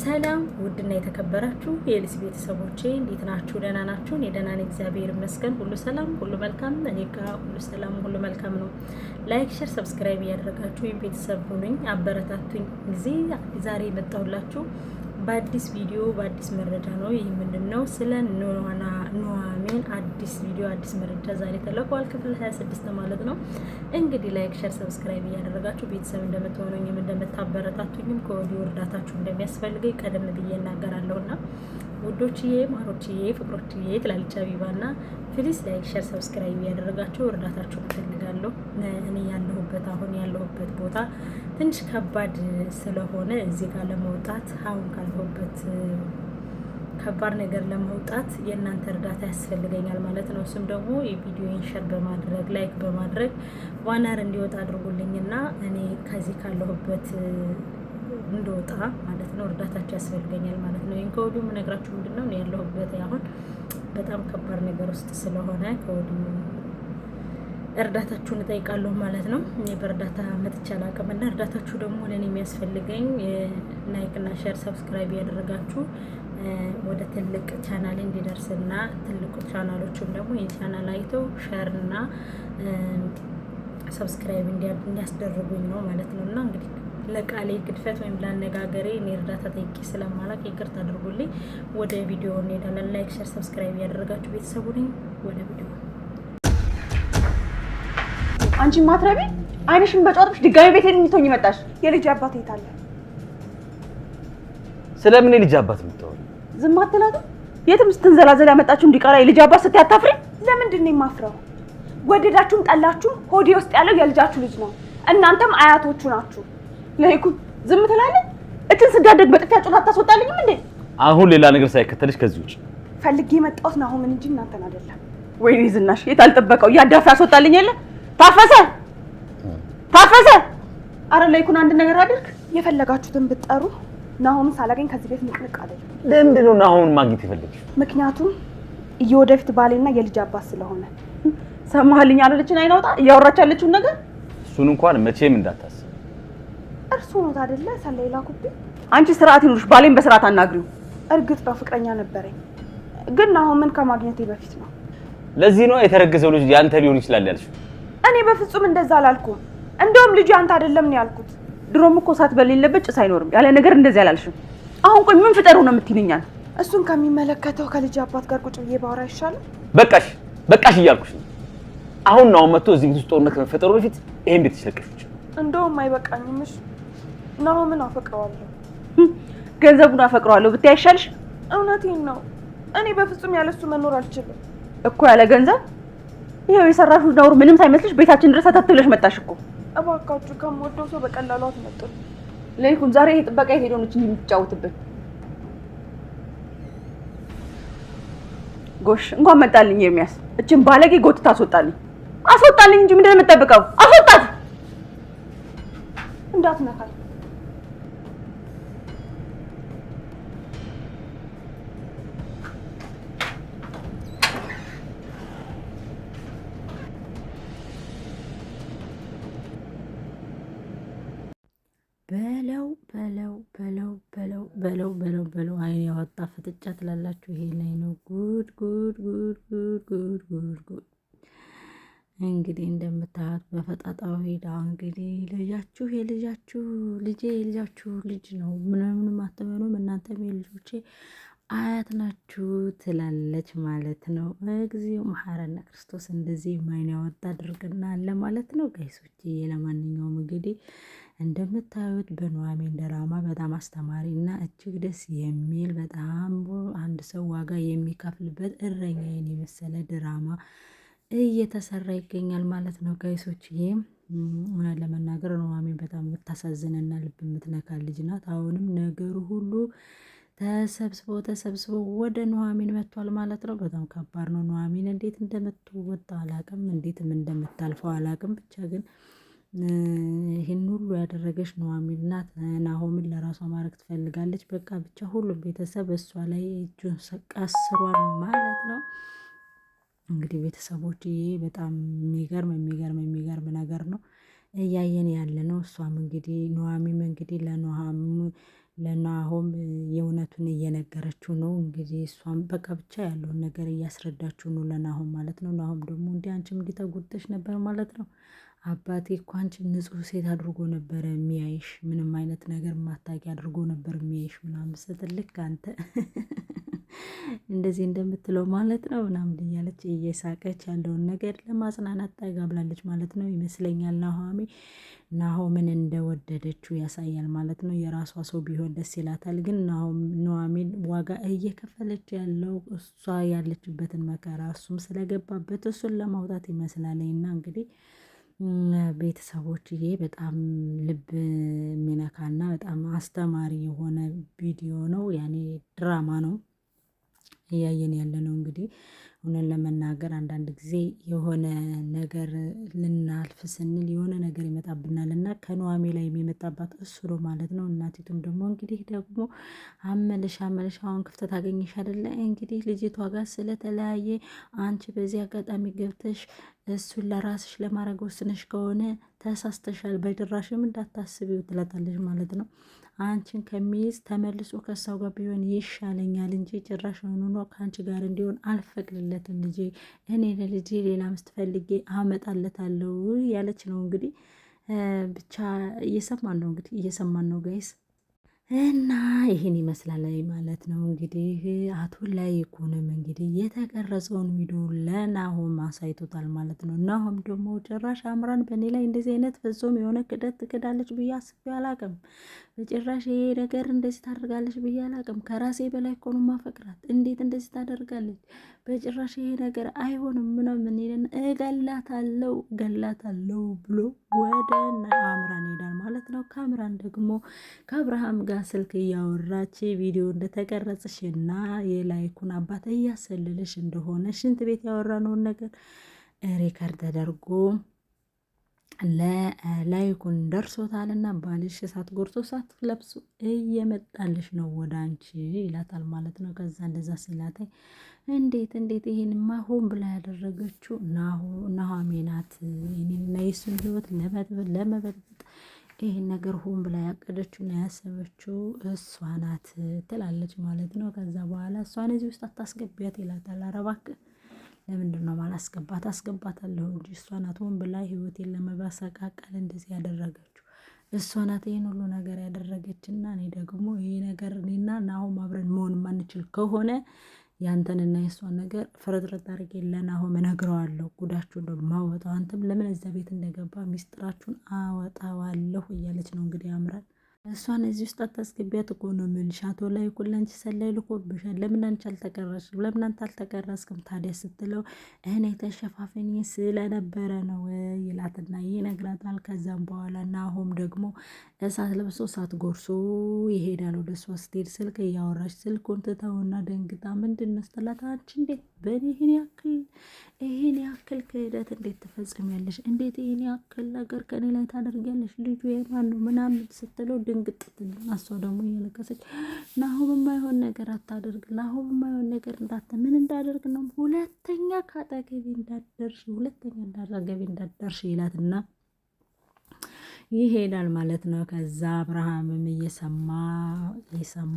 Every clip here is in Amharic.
ሰላም ውድና የተከበራችሁ የኤልሲ ቤተሰቦቼ እንዴት ናችሁ? ደህና ናችሁ? እኔ ደህና ነኝ፣ እግዚአብሔር ይመስገን። ሁሉ ሰላም፣ ሁሉ መልካም። እኔ ጋር ሁሉ ሰላም፣ ሁሉ መልካም ነው። ላይክ፣ ሼር፣ ሰብስክራይብ እያደረጋችሁ ቤተሰብ ሁኑኝ፣ አበረታቱኝ። ዛሬ የመጣሁላችሁ በአዲስ ቪዲዮ በአዲስ መረጃ ነው። ይህ ምንድነው? ስለ ኑሐሚን አዲስ ቪዲዮ አዲስ መረጃ ዛሬ ተለቋል። ክፍል 26 ማለት ነው። እንግዲህ ላይክ ሼር ሰብስክራይብ እያደረጋችሁ ቤተሰብ እንደምትሆኑኝም እንደምታበረታቱኝም ከወዲሁ እርዳታችሁ እንደሚያስፈልገኝ ቀደም ብዬ እናገራለሁና ውዶችዬ፣ ማሮችዬ፣ ፍቅሮችዬ ትላልቻ ቢባና ፕሊስ ላይክ ሼር ሰብስክራይብ እያደረጋችሁ እርዳታችሁ እፈልጋለሁ። እኔ አሁን ያለሁበት ቦታ ትንሽ ከባድ ስለሆነ እዚህ ጋር ለመውጣት አሁን ካለሁበት ከባድ ነገር ለመውጣት የእናንተ እርዳታ ያስፈልገኛል ማለት ነው። እሱም ደግሞ የቪዲዮን ሼር በማድረግ ላይክ በማድረግ ዋናር እንዲወጣ አድርጉልኝና እኔ ከዚህ ካለሁበት እንደወጣ ማለት ነው። እርዳታችሁ ያስፈልገኛል ማለት ነው። ይሄን ከወዲሁ የምነግራችሁ ምንድነው ነው ያለሁበት አሁን በጣም ከባድ ነገር ውስጥ ስለሆነ ከወዲሁ እርዳታችሁን እጠይቃለሁ ማለት ነው። እኔ በእርዳታ መጥቼ አላውቅምና እርዳታችሁ ደግሞ ለኔ የሚያስፈልገኝ ላይክ እና ሼር ሰብስክራይብ ያደረጋችሁ ወደ ትልቅ ቻናል እንዲደርስና ትልቁ ቻናሎችም ደግሞ የቻናል አይተው ሼር እና ሰብስክራይብ እንዲያስደርጉኝ ነው ማለት ነው። እና እንግዲህ ለቃሌ ግድፈት ወይም ለአነጋገሬ እኔ እርዳታ ጠይቄ ስለማላውቅ ይቅርታ አድርጉልኝ። ወደ ቪዲዮ እንሄዳለን። ላይክ ሼር ሰብስክራይብ ያደረጋችሁ ቤተሰቡ ነኝ። ወደ ቪዲዮ አንቺ ማትረቢ አይንሽን በጫወትሽ ድጋሚ ቤቴን እንድትሆኝ መጣሽ። የልጅ አባት የት አለ? ስለምን የልጅ አባት የምትሆኝ? ዝም አትላትም? የትም ስትንዘላዘል ያመጣችሁ እንዲቀራ የልጅ አባት ስትይ አታፍሪ? ለምንድን ነው የማፍረው? ወደዳችሁም ጠላችሁም ሆዴ ውስጥ ያለው የልጃችሁ ልጅ ነው። እናንተም አያቶቹ ናችሁ። ለይኩን ዝም ትላለህ? እችን ስዳደግ በጥፊያ ጮታ ታስወጣልኝም እንዴ? አሁን ሌላ ነገር ሳይከተልሽ ከዚህ ውጭ ፈልጌ የመጣሁት ናሆምን እንጂ እናንተን አይደለም። ወይኔ ዝናሽ የታልጠበቀው ያዳፋ ያስወጣልኝ የለ ታፈሰ። አረ ለይኩን አንድ ነገር አድርግ። የፈለጋችሁትን ብትጠሩ ናሆምን ሳላገኝ ከዚህ ቤት ንቅንቅ አይደለም። ለምንድን ነው ናሆምን ማግኘት የፈለግሽ? ምክንያቱም እየወደፊት ባሌና የልጅ አባት ስለሆነ። ሰማህልኝ አለችን አይናውጣ እያወራች ያለችውን ነገር እሱን እንኳን መቼም እንዳታስብ። እርሱ ነው አይደለ ሰላይ ላኩብኝ። አንቺ ስርዓት ይኑርሽ። ባሌን በስርዓት አናግሪው። እርግጥ ነው ፍቅረኛ ነበረኝ፣ ግን ናሆምን ከማግኘቴ በፊት ነው። ለዚህ ነው የተረገዘው ልጅ ያንተ ሊሆን ይችላል ያልሽው? እኔ በፍጹም እንደዛ አላልኩም። እንደውም ልጁ አንተ አይደለም ነው ያልኩት። ድሮም እኮ ሳት በሌለበት ጭስ አይኖርም ያለ ነገር እንደዚህ አላልሽም። አሁን ቆይ ምን ፍጠሩ ነው የምትይኛል? እሱን ከሚመለከተው ከልጅ አባት ጋር ቁጭ ብዬ ባወራ ይሻላል። በቃሽ እያልኩሽ ነው። አሁን ነው መጥቶ እዚህ ቤት ውስጥ ጦርነት ከመፈጠሩ በፊት ይሄን ቤት ይሰቀፍች። እንደውም አይበቃኝም። እሺ ናሆምን አፈቅረዋለሁ። ገንዘቡን አፈቅረዋለሁ ብታይ አይሻልሽ? እውነቴን ነው። እኔ በፍጹም ያለሱ መኖር አልችልም እኮ። ያለ ገንዘብ ይሄው የሰራሽው ነውር ምንም ሳይመስልሽ ቤታችን ድረስ ተተትለሽ መጣሽ እኮ። እባካችሁ ከምወደው ሰው በቀላሉ አትመጡም። ለይኩን ዛሬ ይሄ ጥበቃ ሄደው ነው የምትጫወትብን። ጎሽ እንኳን መጣልኝ ኤርሚያስ። እችን ባለጌ ጎትታ አስወጣልኝ እንጂ ምንድን ነው የምትጠብቀው? አስወጣት። እንዳትነካል። በለው አይን ያወጣ ፍጥጫ ትላላችሁ። ይሄ ላይ ነው ጉድ። እንግዲህ እንደምታዩት በፈጣጣው ሄዳ እንግዲህ የልጃችሁ ልጅ ነው። ምንም አትመኑም እናንተም የልጆቼ አያት ናችሁ ትላለች ማለት ነው። እግዚኦ መሐረነ ክርስቶስ። እንደዚህ ማይን ያወጣ ድርቅና አለ ማለት ነው ጋይሶች። ለማንኛውም እንግዲህ እንደምታዩት በኑሐሚን ድራማ በጣም አስተማሪ እና እጅግ ደስ የሚል በጣም አንድ ሰው ዋጋ የሚከፍልበት እረኛዬን የመሰለ ድራማ እየተሰራ ይገኛል ማለት ነው ጋይሶች። ይሄም እውነት ለመናገር ኑሐሚን በጣም የምታሳዝንና ልብ የምትነካ ልጅ ናት። አሁንም ነገሩ ሁሉ ተሰብስበው ወደ ኑሐሚን መጥቷል ማለት ነው። በጣም ከባድ ነው። ኑሐሚን እንዴት እንደምትወጣ አላቅም፣ እንዴትም እንደምታልፈው አላቅም። ብቻ ግን ይህን ሁሉ ያደረገች ኑሐሚን ናት። ናሆምን ለራሷ ማድረግ ትፈልጋለች። በቃ ብቻ ሁሉም ቤተሰብ እሷ ላይ እጁን ቀስሯል ማለት ነው። እንግዲህ ቤተሰቦች ይሄ በጣም የሚገርም ነገር ነው። እያየን ያለ ነው። እሷም እንግዲህ ኑሐሚንም እንግዲህ ለናሆም የእውነቱን እየነገረችው ነው። እንግዲህ እሷም በቃ ብቻ ያለውን ነገር እያስረዳችው ነው ለናሆም ማለት ነው። ናሆም ደግሞ እንዲህ አንቺም እንዲህ ተጎድተሽ ነበር ማለት ነው። አባቴ እኮ አንቺን ንጹሕ ሴት አድርጎ ነበረ የሚያይሽ፣ ምንም አይነት ነገር ማታቂ አድርጎ ነበር የሚያይሽ ምናምን ስትል ልክ አንተ እንደዚህ እንደምትለው ማለት ነው ምናምን እያለች እየሳቀች ያለውን ነገር ለማጽናናት ጠጋ ብላለች ማለት ነው ይመስለኛል። ናሆምን እንደወደደችው ያሳያል ማለት ነው። የራሷ ሰው ቢሆን ደስ ይላታል፣ ግን ኑሐሚን ዋጋ እየከፈለች ያለው እሷ ያለችበትን መከራ እሱም ስለገባበት እሱን ለማውጣት ይመስላል። እና እንግዲህ ቤተሰቦችዬ በጣም ልብ የሚነካና በጣም አስተማሪ የሆነ ቪዲዮ ነው፣ ያኔ ድራማ ነው እያየን ያለ ነው። እንግዲህ እውነት ለመናገር አንዳንድ ጊዜ የሆነ ነገር ልናልፍ ስንል የሆነ ነገር ይመጣብናል እና ከኑሐሚን ላይ የሚመጣባት እሱ ነው ማለት ነው። እናቲቱም ደግሞ እንግዲህ ደግሞ አመለሽ አሁን ክፍተት አገኘሽ አይደለ? እንግዲህ ልጅቷ ጋር ስለተለያየ አንቺ በዚህ አጋጣሚ ገብተሽ እሱን ለራስሽ ለማድረግ ወስነሽ ከሆነ ተሳስተሻል፣ በድራሽም እንዳታስቢው ትላታለች ማለት ነው። አንቺን ከሚይዝ ተመልሶ ከሳው ጋር ቢሆን ይሻለኛል እንጂ ጭራሽ ሆኖ ከአንቺ ጋር እንዲሆን አልፈቅድለትም። ልጄ እኔ ለልጄ ሌላ ሚስት ፈልጌ አመጣለታለሁ ያለች ነው። እንግዲህ ብቻ እየሰማን ነው ጋይስ። እና ይህን ይመስላል ማለት ነው። እንግዲህ አቶ ላይኩንም እንግዲህ የተቀረጸውን ቪዲዮ ለናሆም አሳይቶታል ማለት ነው። ናሆም ደግሞ ጭራሽ አምራን በእኔ ላይ እንደዚህ አይነት ፍጹም የሆነ ክደት ትክዳለች ብዬ አስቤ አላቅም። በጭራሽ ይሄ ነገር እንደዚህ ታደርጋለች ብዬ አላቅም። ከራሴ በላይ እኮ ነው ማፈቅራት። እንዴት እንደዚህ ታደርጋለች? በጭራሽ ይሄ ነገር አይሆንም ምናምን ሄደን እገላታለሁ ብሎ ወደ አምራን ሄዳል ማለት ነው። ከአምራን ደግሞ ከአብርሃም ጋር ስልክ እያወራች ቪዲዮ እንደተቀረጽሽ እና የላይኩን አባት እያሰልልሽ እንደሆነ ሽንት ቤት ያወራነውን ነገር ሪከርድ ተደርጎ ለላይኩን ደርሶታልና ባልሽ እሳት ጎርቶ እሳት ለብሶ እየመጣልሽ ነው ወደ አንቺ ይላታል ማለት ነው። ከዛ እንደዛ ሲላት እንዴት ይሄንማ ሆን ብላ ያደረገችው ኑሐሚን ናት፣ እኔና የሱን ህይወት ለመበጥበጥ ይህን ነገር ሆን ብላ ያቀደችውና ያሰበችው እሷ ናት ትላለች ማለት ነው። ከዛ በኋላ እሷን እዚህ ውስጥ አታስገቢያት ይላታል። ኧረ እባክህ ለምንድን ነው ማላስገባት? አስገባታለሁ እንጂ እሷ ናት ሆን ብላ ህይወቴን ለመበሰቃቀል እንደዚህ ያደረገችው እሷ ናት ይህን ሁሉ ነገር ያደረገችና እኔ ደግሞ ይሄ ነገር እኔና ናሆም አብረን መሆን ማንችል ከሆነ ያንተንና የእሷን ነገር ፍርጥርጥ አድርጌ ለናሆም እነግረዋለሁ፣ ጉዳችሁን ነው ማወጣው፣ አንተም ለምን እዛ ቤት እንደገባ ሚስጥራችሁን አወጣዋለሁ እያለች ነው እንግዲህ አምራን። እሷን እዚህ ውስጥ አታስገቢያት እኮ ነው የምልሽ። አቶ ላይኩን ላንቺ ሰላይ ልኮብሻል። ለምን አንቺ አልተቀረስሽም? ለምን አንተ አልተቀረስክም ታዲያ ስትለው እኔ ተሸፋፍኜ ስለነበረ ነው ይላትና ይነግራታል። ከዛም በኋላ ናሆም ደግሞ እሳት ለብሶ እሳት ጎርሶ ይሄዳል ወደ እሷ ስትሄድ ስልክ እያወራች ስልኩን ትተውና ደንግጣ ምንድን ነው ስትላት አንቺ እንዴት በእኔ ይህን ያክል ክህደት እንዴት ትፈጽሚያለሽ? እንዴት ይህን ያክል ነገር ከኔ ላይ ታደርጊያለሽ? ልጁ የማን ነው ምናምን ስትለው ድንግጥ ትልና እሷ ደግሞ እያለቀሰች ናሆም የማይሆን ነገር አታደርግ፣ ናሆም የማይሆን ነገር ምን እንዳደርግ ነው ሁለተኛ ከአጠገቤ እንዳትደርሽ ይላትና ይሄዳል ማለት ነው። ከዛ አብርሃምም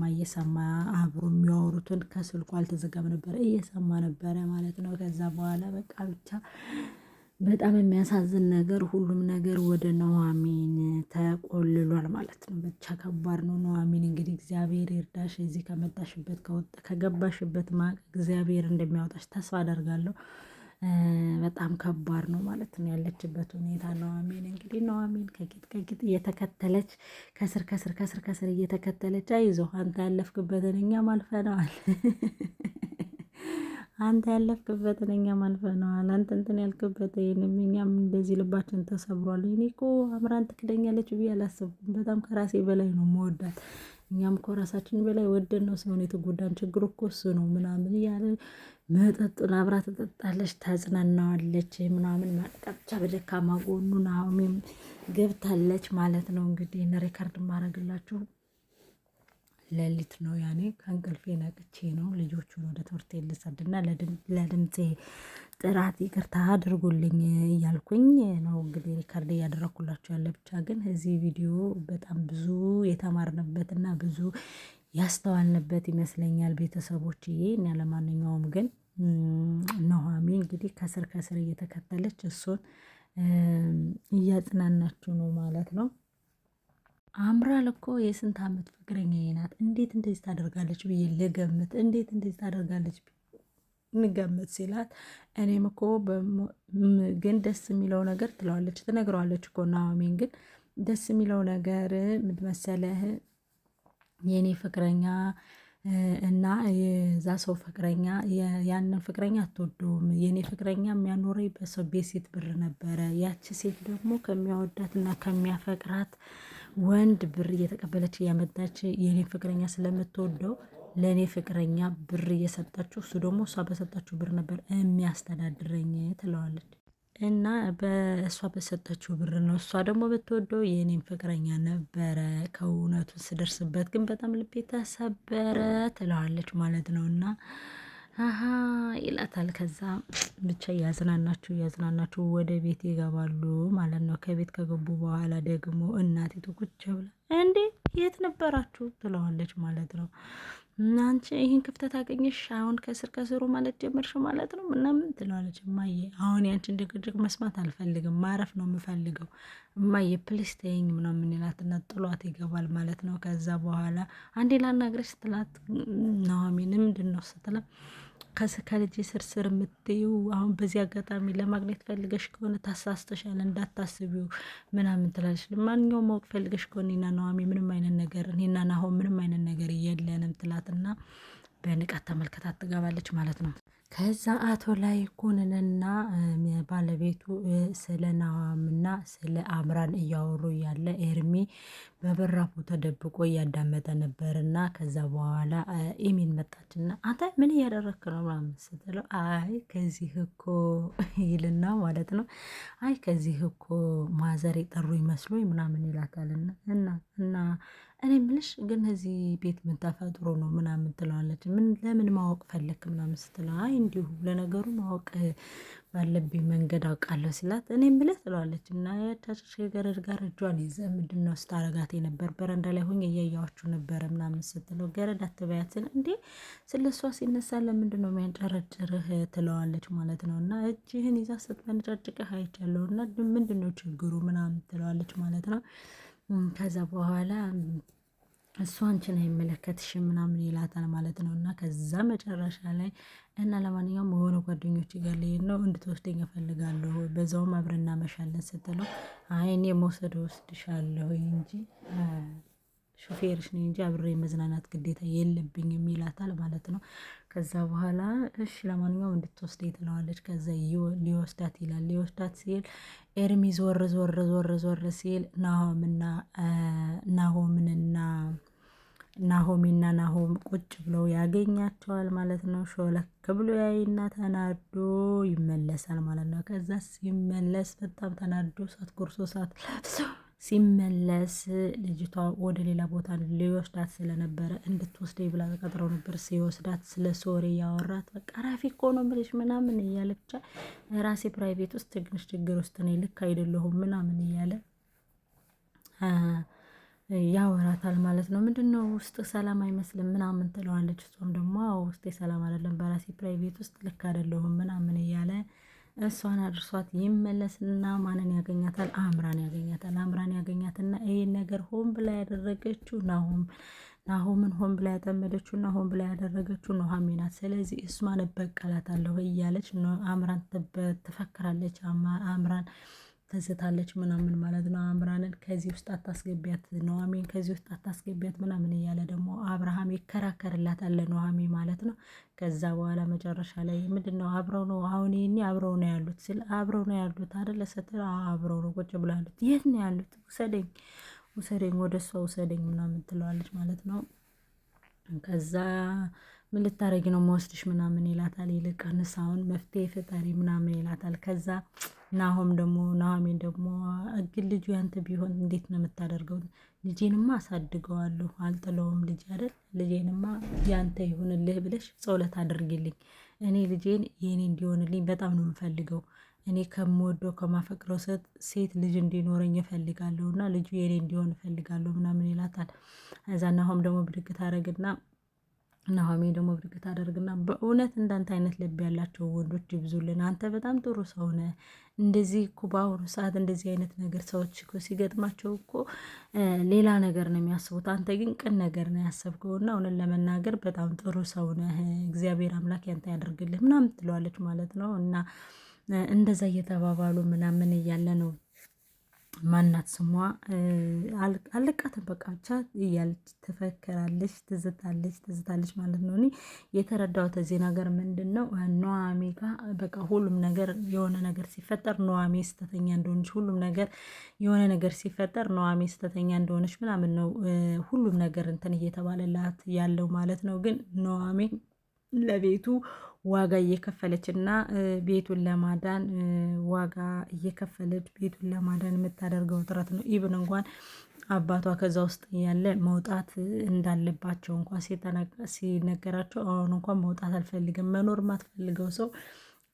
እየሰማ አብሮ የሚያወሩትን ከስልኩ አልተዘጋም ነበረ እየሰማ ነበረ ማለት ነው። ከዛ በኋላ በቃ ብቻ በጣም የሚያሳዝን ነገር ሁሉም ነገር ወደ ኑሐሚን ተቆልሏል ማለት ነው። ብቻ ከባድ ነው። ኑሐሚን እንግዲህ እግዚአብሔር ይርዳሽ፣ እዚህ ከገባሽበት ማቅ እግዚአብሔር እንደሚያወጣሽ ተስፋ አደርጋለሁ። በጣም ከባድ ነው ማለት ነው ያለችበት ሁኔታ። ኑሐሚን ከቂጥ እየተከተለች ከስር እየተከተለች አይዞህ አንተ ያለፍክበትን እኛም አልፈነዋል አንተ እንትን ያልክበት ይሄንም እኛም እንደዚህ ልባችን ተሰብሯል። እኔ እኮ አምራን ትክደኛለች ብዬ አላሰብኩም። በጣም ከራሴ በላይ ነው መወዳት። እኛም እኮ ራሳችን በላይ ወደን ነው ሲሆን የተጎዳን። ችግሩ እኮ እሱ ነው ምናምን እያለ መጠጡን አብራ ትጠጣለች፣ ታጽናናዋለች ምናምን ማለቃቻ በደካማ ጎኑ ኑሐሚን ገብታለች ማለት ነው። እንግዲህ ሪከርድ ማድረግላችሁ ሌሊት ነው ያኔ ከእንቅልፌ ነቅቼ ነው ልጆቹን ወደ ትምህርት ቤት ልሰድና ለድምፄ ጥራት ይቅርታ አድርጉልኝ እያልኩኝ ነው እንግዲህ ሪካርድ እያደረኩላችሁ ያለ። ብቻ ግን እዚህ ቪዲዮ በጣም ብዙ የተማርንበትና ብዙ ያስተዋልንበት ይመስለኛል ቤተሰቦችዬ። እና ለማንኛውም ግን ኑሃሚን እንግዲህ ከስር ከስር እየተከተለች እሱን እያጽናናችሁ ነው ማለት ነው። አምራል እኮ የስንት ዓመት ፍቅረኛ ናት፣ እንዴት እንደዚህ ታደርጋለች ብዬ ልገምት፣ እንዴት እንደዚህ ታደርጋለች ንገምት ሲላት፣ እኔም እኮ ግን ደስ የሚለው ነገር ትለዋለች፣ ትነግረዋለች እኮ ኑሃሚን። ግን ደስ የሚለው ነገር ምን መሰለህ የኔ ፍቅረኛ እና የዛ ሰው ፍቅረኛ ያንን ፍቅረኛ አትወደውም። የኔ ፍቅረኛ የሚያኖረኝ በሰው ቤት ሴት ብር ነበረ። ያቺ ሴት ደግሞ ከሚያወዳት እና ከሚያፈቅራት ወንድ ብር እየተቀበለች እያመጣች የኔ ፍቅረኛ ስለምትወደው ለእኔ ፍቅረኛ ብር እየሰጠችው እሱ ደግሞ እሷ በሰጠችው ብር ነበር የሚያስተዳድረኝ ትለዋለች። እና በእሷ በሰጠችው ብር ነው። እሷ ደግሞ ብትወደው የእኔም ፍቅረኛ ነበረ። ከእውነቱን ስደርስበት ግን በጣም ልቤ ተሰበረ ትለዋለች ማለት ነው። እና አሀ ይላታል። ከዛ ብቻ እያዝናናችሁ ወደ ቤት ይገባሉ ማለት ነው። ከቤት ከገቡ በኋላ ደግሞ እናቲቱ ቁጭ ብላ እንዴ የት ነበራችሁ ትለዋለች ማለት ነው። አንቺ ይህን ክፍተት አገኘሽ አሁን ከስር ከስሩ ማለት ጀመርሽ ማለት ነው ምናምን ትለዋለች። እማዬ አሁን ያንቺን ድቅድቅ መስማት አልፈልግም፣ ማረፍ ነው የምፈልገው እማዬ ፕሊስ ተይኝ ምናምን ይላትና ጥሏት ይገባል ማለት ነው። ከዛ በኋላ አንዴ ላናግረሽ ስትላት ኑሃሚን ምንድን ነው ስትላ ከልጅ ስርስር የምትይው አሁን በዚህ አጋጣሚ ለማግኘት ፈልገሽ ከሆነ ታሳስተሻል እንዳታስቢው ምናምን ትላለች። ለማንኛውም ማወቅ ፈልገሽ ከሆነ እኔና ኑሃሚን ምንም አይነት ነገር እኔና ናሆም ምንም አይነት ነገር የለንም ትላትና በንቃት ተመልከታት ትገባለች ማለት ነው። ከዛ አቶ ላይኩንንና ባለቤቱ ስለ ናሆምና ስለ አምራን እያወሩ ያለ ኤርሚ በበራፉ ተደብቆ እያዳመጠ ነበርና ከዛ በኋላ ኢሚን መጣችና አንተ ምን እያደረክ ነው ምናምን ስትለው አይ ከዚህ እኮ ይልና ማለት ነው አይ ከዚህ እኮ ማዘር የጠሩ ይመስሎኝ ምናምን ይላታልና እና እኔ ምልሽ ግን እዚህ ቤት ምን ተፈጥሮ ነው ምናምን ትለዋለች። ምን ለምን ማወቅ ፈለክ ምናምን ስትለው አይ እንዲሁ ለነገሩ ማወቅ ባለብኝ መንገድ አውቃለሁ ሲላት እኔ ምልህ ትለዋለች። እና ያቻች ገረድ ጋር እጇን ይዘ ምንድን ነው ስታረጋት ነበር በረንዳ ላይ ሆኜ እያያችሁ ነበረ ምናምን ስትለው ገረድ አትበያትን እንዴ ስለ እሷ ሲነሳ ለምንድን ነው የሚያንጨረጭርህ ትለዋለች ማለት ነው። እና እጅህን ይዛ ስትመነጫጭቅህ አይቻለሁ እና ምንድን ነው ችግሩ ምናምን ትለዋለች ማለት ነው። ከዛ በኋላ እሱ አንቺን አይመለከትሽም ምናምን ይላታል ማለት ነው። እና ከዛ መጨረሻ ላይ እና ለማንኛውም የሆነ ጓደኞች ጋር ልሄድ ነው እንድትወስደኝ እፈልጋለሁ በዛውም አብረን እናመሻለን ስትለው አይ እኔ መውሰድ ወስድሻለሁ እንጂ ሾፌርሽ ነኝ እንጂ አብሬ መዝናናት ግዴታ የለብኝም ይላታል ማለት ነው። ከዛ በኋላ እሺ ለማንኛውም እንድትወስደኝ ትለዋለች። ከዛ ሊወስዳት ይላል። ሊወስዳት ሲል ኤርሚ ዞር ሲል ናሆምና ናሆም ቁጭ ብለው ያገኛቸዋል ማለት ነው። ሾለክ ብሎ ያይና ተናዶ ይመለሳል ማለት ነው። ከዛ ሲመለስ በጣም ተናዶ ሳት ጎርሶ ሳት ለብሶ ሲመለስ ልጅቷ ወደ ሌላ ቦታ ሊወስዳት ስለነበረ እንድትወስደኝ ብላ ተቀጥረው ነበር። ሲወስዳት ስለ ሶሪ ያወራት በቃ ራፊ እኮ ነው የምልሽ ምናምን እያለ ብቻ ራሴ ፕራይቬት ውስጥ ትንሽ ችግር ውስጥ ነኝ ልክ አይደለሁም ምናምን እያለ ያወራታል ማለት ነው። ምንድነው ውስጥ ሰላም አይመስልም ምናምን ትለዋለች። እሷም ደግሞ ውስጤ ሰላም አይደለም በራሴ ፕራይቬት ውስጥ ልክ አይደለሁም ምናምን እያለ እሷን አድርሷት ይመለስና ማንን ያገኛታል? አምራን ያገኛትና ይሄን ነገር ሆን ብላ ያደረገችው ናሆምን ሆን ብላ ያጠመደችውና ሆን ብላ ያደረገችው ኑሃሚን ናት። ስለዚህ እሷን እበቀላታለሁ እያለች አምራን ትፈክራለች። አምራን ትዝታለች ምናምን ማለት ነው። አምራንን ከዚህ ውስጥ አታስገቢያት፣ ኑሃሚን ከዚህ ውስጥ አታስገቢያት ምናምን እያለ ደግሞ አብርሃም ይከራከርላታል ኑሃሚን ማለት ነው። ከዛ በኋላ መጨረሻ ላይ ምንድነው አብረው ነው አሁን ይሄኔ አብረው ነው ያሉት ሲል አብረው ነው ያሉት አይደለ ስትል አብረው ነው ቁጭ ብለው ያሉት። የት ነው ያሉት? ውሰደኝ ወደ እሷ ውሰደኝ ምናምን ትለዋለች ማለት ነው። ከዛ ምን ልታረጊ ነው መወስድሽ ምናምን ይላታል። ይልቅ ንሳውን መፍትሄ ፍጠሪ ምናምን ይላታል። ከዛ ናሆሜን ደግሞ ግን ልጁ ያንተ ቢሆን እንዴት ነው የምታደርገው? ልጄንማ አሳድገዋለሁ አልጥለውም፣ ልጅ አይደል? ልጄንማ ያንተ ይሁንልህ ብለሽ ጸሎት አድርጊልኝ። እኔ ልጄን የኔ እንዲሆንልኝ በጣም ነው የምፈልገው። እኔ ከምወደው ከማፈቅረው ሴት ልጅ እንዲኖረኝ እፈልጋለሁ እና ልጁ የኔ እንዲሆን እፈልጋለሁ ምናምን ይላታል። እዛ ናሆም ደግሞ ብድግ ታደርግና በእውነት እንዳንተ አይነት ልብ ያላቸው ወንዶች ይብዙልን። አንተ በጣም ጥሩ ሰው ነህ። እንደዚህ እኮ በአሁኑ ሰዓት እንደዚህ አይነት ነገር ሰዎች እኮ ሲገጥማቸው እኮ ሌላ ነገር ነው የሚያስቡት። አንተ ግን ቅን ነገር ነው ያሰብከውና እውነት ለመናገር በጣም ጥሩ ሰው ነህ። እግዚአብሔር አምላክ ያንተ ያደርግልህ ምናምን ትለዋለች ማለት ነው። እና እንደዛ እየተባባሉ ምናምን እያለ ነው ማናት ስሟ አለቃትን በቃ ብቻ እያለች ትፈክራለች፣ ትዝታለች ማለት ነው። እኔ የተረዳሁት እዚህ ነገር ምንድን ነው ኑሃሜ ጋ በቃ ሁሉም ነገር የሆነ ነገር ሲፈጠር ኑሃሜ ስተተኛ እንደሆነች፣ ሁሉም ነገር የሆነ ነገር ሲፈጠር ኑሃሜ ስተተኛ እንደሆነች ምናምን ነው ሁሉም ነገር እንትን እየተባለላት ያለው ማለት ነው። ግን ኑሃሜ ለቤቱ ዋጋ እየከፈለች እና ቤቱን ለማዳን ዋጋ እየከፈለች ቤቱን ለማዳን የምታደርገው ጥረት ነው። ኢብን እንኳን አባቷ ከዛ ውስጥ ያለ መውጣት እንዳለባቸው እንኳን ሲነገራቸው አሁን እንኳን መውጣት አልፈልግም፣ መኖር ማትፈልገው ሰው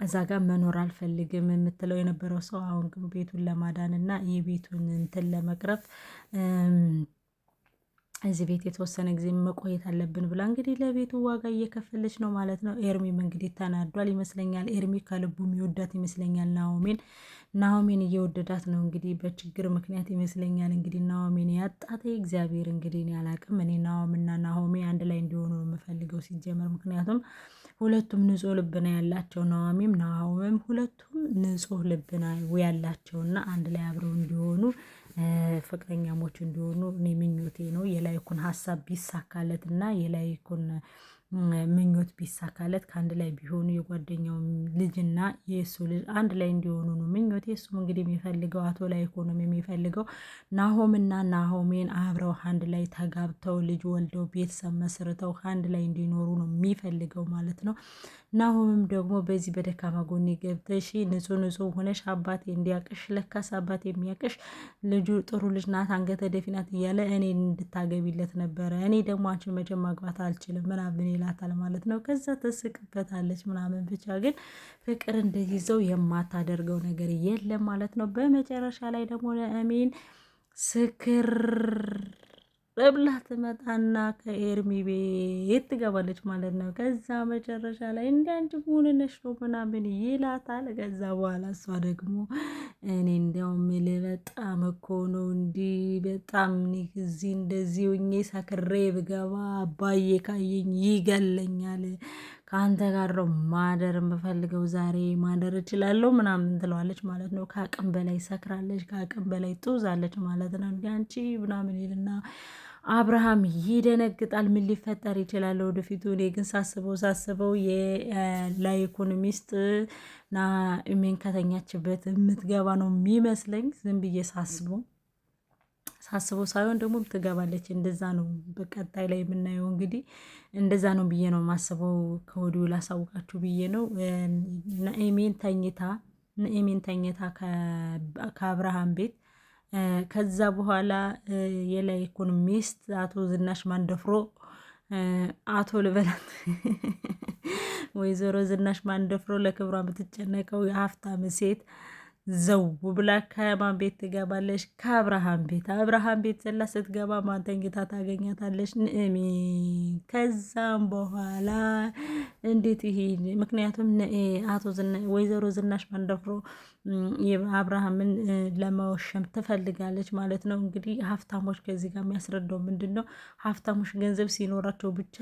እዛ ጋር መኖር አልፈልግም የምትለው የነበረው ሰው አሁን ግን ቤቱን ለማዳን እና የቤቱን እንትን ለመቅረፍ እዚህ ቤት የተወሰነ ጊዜ መቆየት አለብን ብላ እንግዲህ ለቤቱ ዋጋ እየከፈለች ነው ማለት ነው። ኤርሚም እንግዲህ ተናዷል ይመስለኛል። ኤርሚ ከልቡ የሚወዳት ይመስለኛል። ናሆሜን እየወደዳት ነው እንግዲህ በችግር ምክንያት ይመስለኛል እንግዲህ ናሆሜን ያጣት። እግዚአብሔር እንግዲህ እኔ አላቅም። እኔ ናሆምና ናሆሜ አንድ ላይ እንዲሆኑ ነው የምፈልገው ሲጀመር። ምክንያቱም ሁለቱም ንጹህ ልብ ነው ያላቸው። ናሆምም ሁለቱም ንጹህ ልብ ነው ያላቸውና አንድ ላይ አብረው እንዲሆኑ ፍቅረኛሞች እንዲሆኑ እኔ ምኞቴ ነው። የላይኩን ሀሳብ ቢሳካለት እና የላይኩን ምኞት ቢሳካለት ከአንድ ላይ ቢሆኑ የጓደኛው ልጅና የእሱ ልጅ አንድ ላይ እንዲሆኑ ነው ምኞቴ። እሱም እንግዲህ የሚፈልገው አቶ ላይኩንም የሚፈልገው ናሆምና ናሆሜን አብረው አንድ ላይ ተጋብተው ልጅ ወልደው ቤተሰብ መስርተው አንድ ላይ እንዲኖሩ ነው የሚፈልገው ማለት ነው። ናሆምም ደግሞ በዚህ በደካማ ጎኔ ገብተሽ ንጹህ ሆነሽ አባቴ እንዲያቅሽ፣ ለካስ አባቴ የሚያቅሽ ልጁ ጥሩ ልጅ ናት፣ አንገተ ደፊ ናት እያለ እኔ እንድታገቢለት ነበረ። እኔ ደግሞ አንቺን መቼም ማግባት አልችልም ምናምን ይላታል ማለት ነው። ከዛ ትስቅበታለች ምናምን። ብቻ ግን ፍቅር እንደይዘው የማታደርገው ነገር የለም ማለት ነው። በመጨረሻ ላይ ደግሞ ለአሜን ስክር ብላ ትመጣና ከኤርሚ ቤት ትገባለች ማለት ነው። ከዛ መጨረሻ ላይ እንደ አንቺ ሆነሽ ነው ምናምን ይላታል። ከዛ በኋላ እሷ ደግሞ እኔ እንዲያውም በጣም እኮ ነው እንዲህ በጣም እዚህ እንደዚህ ሆኜ ሰክሬ ብገባ አባዬ ካየኝ ይገለኛል። ከአንተ ጋር ነው ማደር የምፈልገው፣ ዛሬ ማደር እችላለሁ ምናምን ትለዋለች ማለት ነው። ከአቅም በላይ ሰክራለች፣ ከአቅም በላይ ጡዛለች ማለት ነው። እንዲ አንቺ ምናምን ይልና አብርሃም ይደነግጣል። ምን ሊፈጠር ይችላል ወደፊቱ? እኔ ግን ሳስበው የላይኩን ሚስት ናሆሜን ከተኛችበት የምትገባ ነው የሚመስለኝ። ዝም ብዬ ሳስበው ሳይሆን ደግሞ ትገባለች። እንደዛ ነው በቀጣይ ላይ የምናየው እንግዲህ እንደዛ ነው ብዬ ነው ማስበው። ከወዲሁ ላሳውቃችሁ ብዬ ነው። ናሆሜን ተኝታ ከአብርሃም ቤት ከዛ በኋላ የላይኩን ሚስት አቶ ዝናሽ ማንደፍሮ አቶ ልበላት ወይዘሮ ዝናሽ ማንደፍሮ ለክብሯ የምትጨነቀው የሀብታም ሴት ዘው ብላ ከማን ቤት ትገባለች? ከአብርሃም ቤት። አብርሃም ቤት ዘላ ስትገባ ማን ተኝታ ታገኛታለች? ኑሃሚን። ከዛም በኋላ እንዴት ይሄ ምክንያቱም ወይዘሮ ዝናሽ ማንደፍሮ አብርሃምን ለመወሸም ትፈልጋለች ማለት ነው። እንግዲህ ሀብታሞች ከዚህ ጋር የሚያስረዳው ምንድን ነው? ሀብታሞች ገንዘብ ሲኖራቸው ብቻ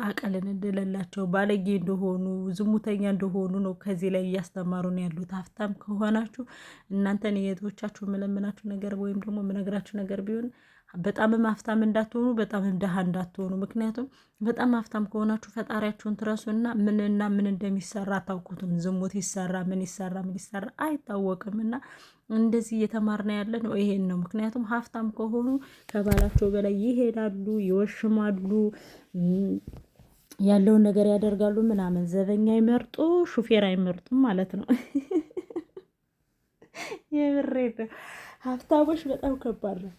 አቀልን እንደሌላቸው ባለጌ እንደሆኑ ዝሙተኛ እንደሆኑ ነው ከዚህ ላይ እያስተማሩ ነው ያሉት። ሀብታም ከሆናችሁ እናንተን የእህቶቻችሁ የምለምናችሁ ነገር ወይም ደግሞ የምነግራችሁ ነገር ቢሆን በጣምም ሀብታም እንዳትሆኑ፣ በጣምም ድሃ እንዳትሆኑ። ምክንያቱም በጣም ሀብታም ከሆናችሁ ፈጣሪያችሁን ትረሱና ምን እንደሚሰራ አታውቁትም። ዝሙት ይሰራ ምን ይሰራ አይታወቅም። እና እንደዚህ እየተማርና ያለ ነው ይሄን ነው። ምክንያቱም ሀብታም ከሆኑ ከባላቸው በላይ ይሄዳሉ፣ ይወሽማሉ፣ ያለውን ነገር ያደርጋሉ ምናምን። ዘበኛ አይመርጡ ሹፌር አይመርጡም ማለት ነው። የብሬ ሀብታሞች በጣም ከባድ ነው።